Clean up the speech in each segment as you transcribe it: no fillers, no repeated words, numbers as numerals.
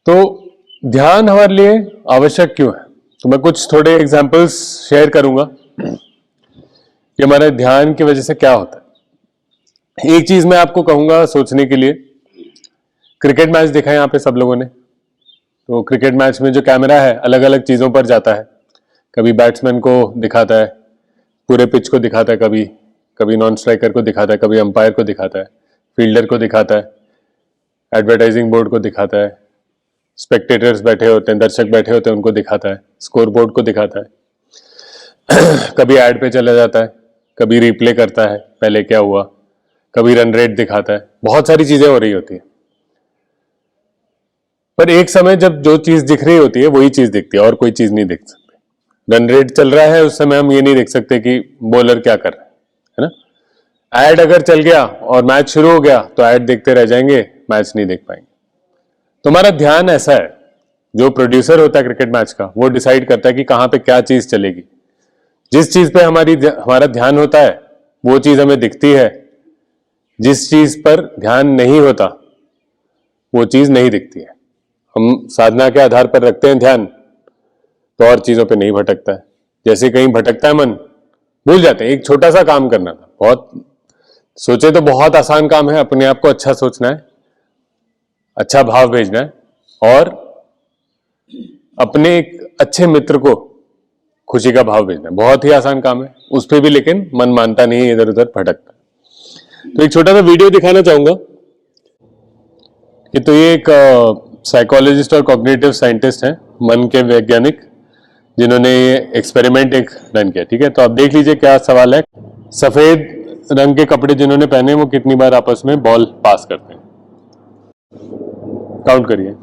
तो ध्यान हमारे लिए आवश्यक क्यों है? तो मैं कुछ थोड़े एग्जांपल्स शेयर करूंगा कि हमारे ध्यान की वजह से क्या होता है। एक चीज मैं आपको कहूंगा सोचने के लिए, क्रिकेट मैच देखा है यहाँ पे सब लोगों ने। तो क्रिकेट मैच में जो कैमरा है अलग अलग चीजों पर जाता है, कभी बैट्समैन को दिखाता है, पूरे पिच को दिखाता है, कभी कभी नॉन स्ट्राइकर को दिखाता है, कभी अंपायर को दिखाता है, फील्डर को दिखाता है, एडवर्टाइजिंग बोर्ड को दिखाता है, स्पेक्टेटर्स बैठे होते हैं, दर्शक बैठे होते हैं, उनको दिखाता है, स्कोर बोर्ड को दिखाता है कभी ऐड पे चला जाता है, कभी रिप्ले करता है पहले क्या हुआ, कभी रन रेट दिखाता है, बहुत सारी चीजें हो रही होती है। पर एक समय जब जो चीज दिख रही होती है वही चीज दिखती है और कोई चीज नहीं दिख सकती। रन रेट चल रहा है उस समय हम ये नहीं देख सकते कि बॉलर क्या कर रहा है ना। ऐड अगर चल गया और मैच शुरू हो गया तो ऐड देखते रह जाएंगे, मैच नहीं देख पाएंगे। तो हमारा ध्यान ऐसा है, जो प्रोड्यूसर होता है क्रिकेट मैच का वो डिसाइड करता है कि कहां पे क्या चीज चलेगी। जिस चीज पे हमारा ध्यान होता है वो चीज हमें दिखती है, जिस चीज पर ध्यान नहीं होता वो चीज नहीं दिखती है। हम साधना के आधार पर रखते हैं ध्यान तो और चीजों पे नहीं भटकता है। जैसे कहीं भटकता है मन, भूल जाते हैं। एक छोटा सा काम करना था, बहुत सोचे तो बहुत आसान काम है, अपने आप को अच्छा सोचना है, अच्छा भाव भेजना है और अपने एक अच्छे मित्र को खुशी का भाव भेजना है। बहुत ही आसान काम है, उस पर भी लेकिन मन मानता नहीं है, इधर उधर भटकता। तो एक छोटा सा वीडियो दिखाना चाहूंगा कि तो ये एक साइकोलॉजिस्ट और कॉग्निटिव साइंटिस्ट हैं, मन के वैज्ञानिक, जिन्होंने ये एक्सपेरिमेंट एक रन किया। ठीक है, तो आप देख लीजिए क्या सवाल है। सफेद रंग के कपड़े जिन्होंने पहने वो कितनी बार आपस में बॉल पास करते हैं, काउंट करिए।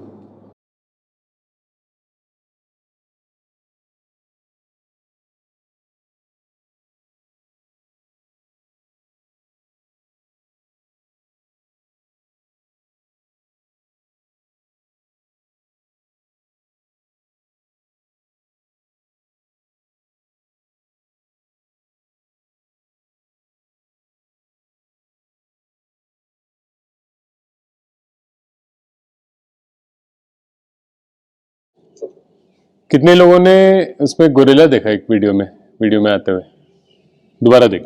कितने लोगों ने उसमें गोरिल्ला देखा एक वीडियो में आते हुए? दोबारा देख।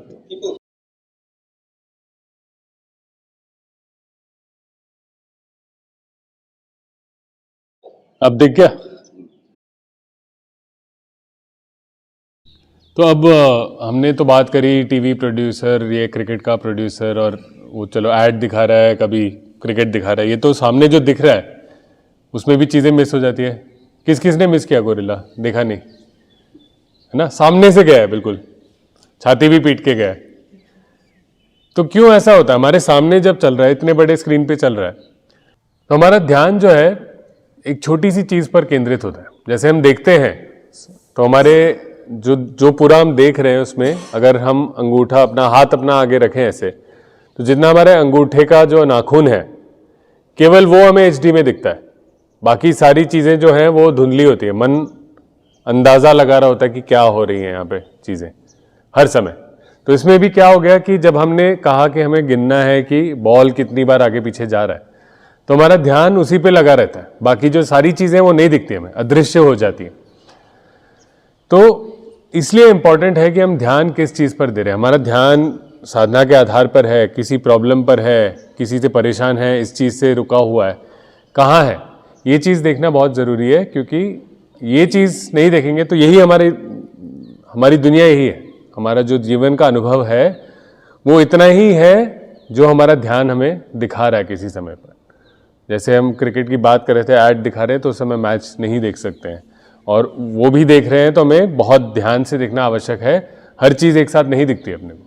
अब दिख गया? तो अब हमने तो बात करी टीवी प्रोड्यूसर, ये क्रिकेट का प्रोड्यूसर, और वो चलो ऐड दिखा रहा है, कभी क्रिकेट दिखा रहा है। ये तो सामने जो दिख रहा है उसमें भी चीज़ें मिस हो जाती है। किस किस ने मिस किया गोरिल्ला? देखा नहीं है ना, सामने से गया है, बिल्कुल छाती भी पीट के गया है। तो क्यों ऐसा होता है? हमारे सामने जब चल रहा है, इतने बड़े स्क्रीन पे चल रहा है, तो हमारा ध्यान जो है एक छोटी सी चीज़ पर केंद्रित होता है। जैसे हम देखते हैं तो हमारे जो पूरा हम देख रहे हैं उसमें अगर हम अंगूठा अपना हाथ अपना आगे रखें ऐसे, तो जितना हमारे अंगूठे का जो नाखून है केवल वो हमें एचडी में दिखता है, बाकी सारी चीज़ें जो हैं वो धुंधली होती है। मन अंदाज़ा लगा रहा होता है कि क्या हो रही है यहाँ पे चीज़ें हर समय। तो इसमें भी क्या हो गया कि जब हमने कहा कि हमें गिनना है कि बॉल कितनी बार आगे पीछे जा रहा है, तो हमारा ध्यान उसी पे लगा रहता है, बाकी जो सारी चीज़ें वो नहीं दिखती, हमें अदृश्य हो जाती हैं। तो इसलिए इम्पॉर्टेंट है कि हम ध्यान किस चीज़ पर दे रहे हैं। हमारा ध्यान साधना के आधार पर है, किसी प्रॉब्लम पर है, किसी से परेशान है, इस चीज़ से रुका हुआ है, कहाँ है, ये चीज़ देखना बहुत ज़रूरी है। क्योंकि ये चीज़ नहीं देखेंगे तो यही हमारी दुनिया यही है। हमारा जो जीवन का अनुभव है वो इतना ही है जो हमारा ध्यान हमें दिखा रहा है किसी समय पर। जैसे हम क्रिकेट की बात कर रहे थे, ऐड दिखा रहे हैं तो उस समय मैच नहीं देख सकते हैं, और वो भी देख रहे हैं तो हमें बहुत ध्यान से देखना आवश्यक है। हर चीज़ एक साथ नहीं दिखती अपने को।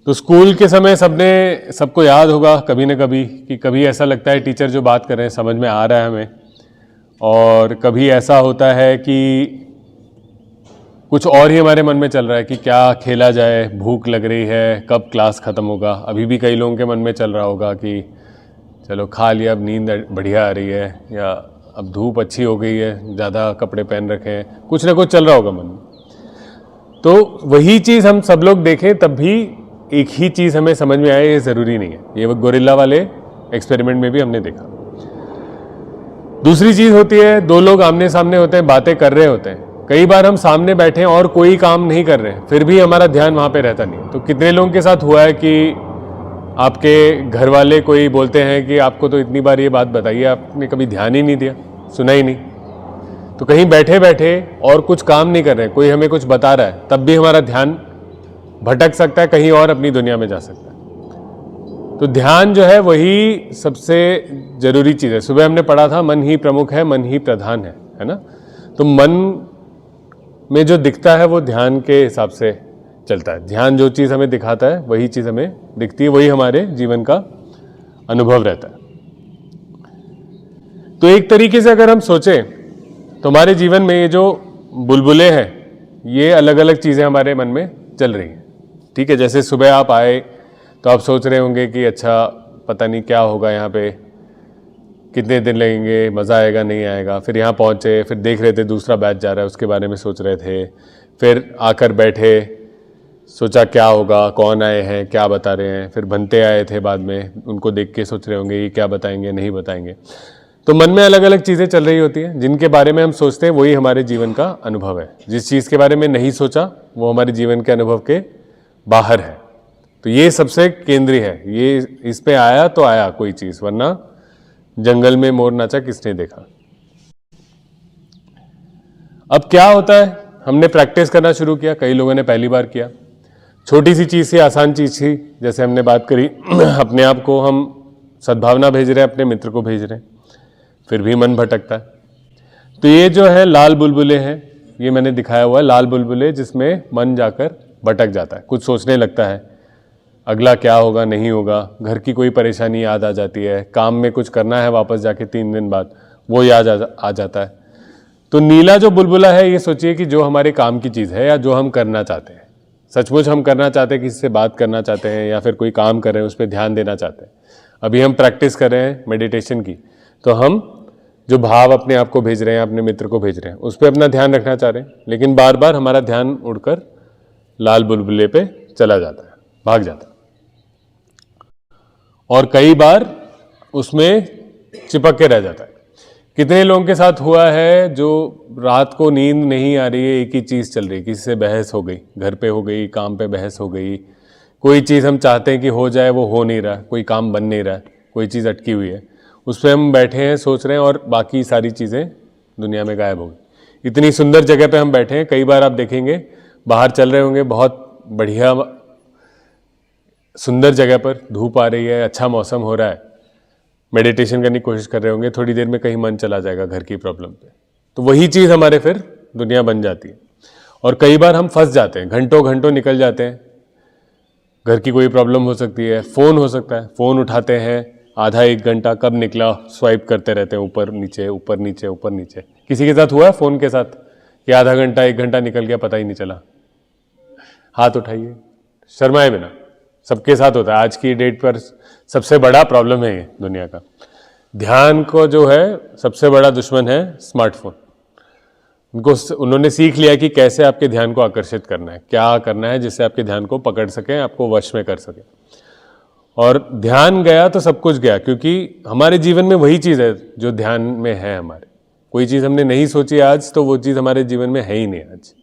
तो स्कूल के समय सबको याद होगा कभी ना कभी कि कभी ऐसा लगता है टीचर जो बात कर रहे हैं समझ में आ रहा है हमें, और कभी ऐसा होता है कि कुछ और ही हमारे मन में चल रहा है कि क्या खेला जाए, भूख लग रही है, कब क्लास ख़त्म होगा। अभी भी कई लोगों के मन में चल रहा होगा कि चलो खा लिया, अब नींद बढ़िया आ रही है, या अब धूप अच्छी हो गई है, ज़्यादा कपड़े पहन रखे हैं, कुछ ना कुछ चल रहा होगा मन में। तो वही चीज़ हम सब लोग देखें तब भी एक ही चीज़ हमें समझ में आए, ये ज़रूरी नहीं है। ये वो गोरिल्ला वाले एक्सपेरिमेंट में भी हमने देखा। दूसरी चीज होती है, दो लोग आमने सामने होते हैं, बातें कर रहे होते हैं, कई बार हम सामने बैठे हैं और कोई काम नहीं कर रहे हैं, फिर भी हमारा ध्यान वहां पे रहता नहीं। तो कितने लोगों के साथ हुआ है कि आपके घर वाले कोई बोलते हैं कि आपको तो इतनी बार ये बात बताइए, आपने कभी ध्यान ही नहीं दिया, सुना ही नहीं। तो कहीं बैठे बैठे और कुछ काम नहीं कर रहे हैं, कोई हमें कुछ बता रहा है, तब भी हमारा ध्यान भटक सकता है, कहीं और अपनी दुनिया में जा सकता है। तो ध्यान जो है वही सबसे जरूरी चीज़ है। सुबह हमने पढ़ा था मन ही प्रमुख है, मन ही प्रधान है ना। तो मन में जो दिखता है वो ध्यान के हिसाब से चलता है। ध्यान जो चीज़ हमें दिखाता है वही चीज़ हमें दिखती है, वही हमारे जीवन का अनुभव रहता है। तो एक तरीके से अगर हम सोचें तो हमारे जीवन में ये जो बुलबुले हैं, ये अलग अलग चीज़ें हमारे मन में चल रही हैं। ठीक है, जैसे सुबह आप आए तो आप सोच रहे होंगे कि अच्छा पता नहीं क्या होगा यहाँ पे, कितने दिन लगेंगे, मज़ा आएगा नहीं आएगा। फिर यहाँ पहुँचे, फिर देख रहे थे दूसरा बैच जा रहा है, उसके बारे में सोच रहे थे। फिर आकर बैठे, सोचा क्या होगा, कौन आए हैं, क्या बता रहे हैं। फिर बनते आए थे बाद में, उनको देख के सोच रहे होंगे ये क्या बताएंगे, नहीं बताएंगे। तो मन में अलग अलग चीज़ें चल रही होती हैं, जिनके बारे में हम सोचते हैं वही हमारे जीवन का अनुभव है। जिस चीज़ के बारे में नहीं सोचा वो हमारे जीवन के अनुभव के बाहर है। तो ये सबसे केंद्रीय है। ये इस पे आया तो आया कोई चीज़, वरना जंगल में मोर नाचा किसने देखा। अब क्या होता है, हमने प्रैक्टिस करना शुरू किया, कई लोगों ने पहली बार किया। छोटी सी चीज़ थी, आसान चीज़ थी, जैसे हमने बात करी अपने आप को हम सद्भावना भेज रहे हैं, अपने मित्र को भेज रहे हैं, फिर भी मन भटकता है। तो ये जो है लाल बुलबुले हैं, ये मैंने दिखाया हुआ है लाल बुलबुले, जिसमें मन जाकर भटक जाता है, कुछ सोचने लगता है, अगला क्या होगा नहीं होगा, घर की कोई परेशानी याद आ जाती है, काम में कुछ करना है वापस जाके 3 दिन बाद, वो याद आ जाता है। तो नीला जो बुलबुला है, ये सोचिए कि जो हमारे काम की चीज़ है या जो हम करना चाहते हैं, सचमुच हम करना चाहते हैं, किसी से बात करना चाहते हैं या फिर कोई काम कर रहे हैं उस पर ध्यान देना चाहते हैं। अभी हम प्रैक्टिस कर रहे हैं मेडिटेशन की, तो हम जो भाव अपने आप को भेज रहे हैं, अपने मित्र को भेज रहे हैं, उस पर अपना ध्यान रखना चाह रहे हैं, लेकिन बार बार हमारा ध्यान उड़कर लाल बुलबुले पे चला जाता है, भाग जाता है, और कई बार उसमें चिपक के रह जाता है। कितने लोगों के साथ हुआ है जो रात को नींद नहीं आ रही है, एक ही चीज़ चल रही है, किसी से बहस हो गई, घर पे हो गई, काम पे बहस हो गई, कोई चीज़ हम चाहते हैं कि हो जाए वो हो नहीं रहा, कोई काम बन नहीं रहा, कोई चीज़ अटकी हुई है, उस पर हम बैठे हैं सोच रहे हैं और बाकी सारी चीज़ें दुनिया में गायब हो गई। इतनी सुंदर जगह पे हम बैठे हैं, कई बार आप देखेंगे बाहर चल रहे होंगे, बहुत बढ़िया सुंदर जगह पर धूप आ रही है, अच्छा मौसम हो रहा है, मेडिटेशन करने की कोशिश कर रहे होंगे, थोड़ी देर में कहीं मन चला जाएगा घर की प्रॉब्लम पे, तो वही चीज़ हमारे फिर दुनिया बन जाती है। और कई बार हम फंस जाते हैं, घंटों घंटों निकल जाते हैं, घर की कोई प्रॉब्लम हो सकती है, फ़ोन हो सकता है, फ़ोन उठाते हैं, आधा 1 घंटा कब निकला स्वाइप करते रहते हैं, ऊपर नीचे ऊपर नीचे ऊपर नीचे। किसी के साथ हुआ है फ़ोन के साथ कि आधा घंटा 1 घंटा निकल गया पता ही नहीं चला? हाथ उठाइए, शर्माए बिना। सबके साथ होता है, आज की डेट पर सबसे बड़ा प्रॉब्लम है ये दुनिया का। ध्यान को जो है सबसे बड़ा दुश्मन है स्मार्टफोन। उन्होंने सीख लिया कि कैसे आपके ध्यान को आकर्षित करना है, क्या करना है जिससे आपके ध्यान को पकड़ सकें, आपको वश में कर सकें। और ध्यान गया तो सब कुछ गया, क्योंकि हमारे जीवन में वही चीज़ है जो ध्यान में है हमारे। कोई चीज़ हमने नहीं सोची आज, तो वो चीज़ हमारे जीवन में है ही नहीं आज।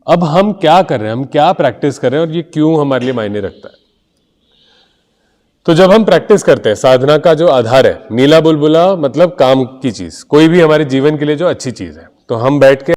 अब हम क्या कर रहे हैं, हम क्या प्रैक्टिस कर रहे हैं और ये क्यों हमारे लिए मायने रखता है? तो जब हम प्रैक्टिस करते हैं, साधना का जो आधार है नीला बुलबुला, मतलब काम की चीज़, कोई भी हमारे जीवन के लिए जो अच्छी चीज़ है, तो हम बैठ के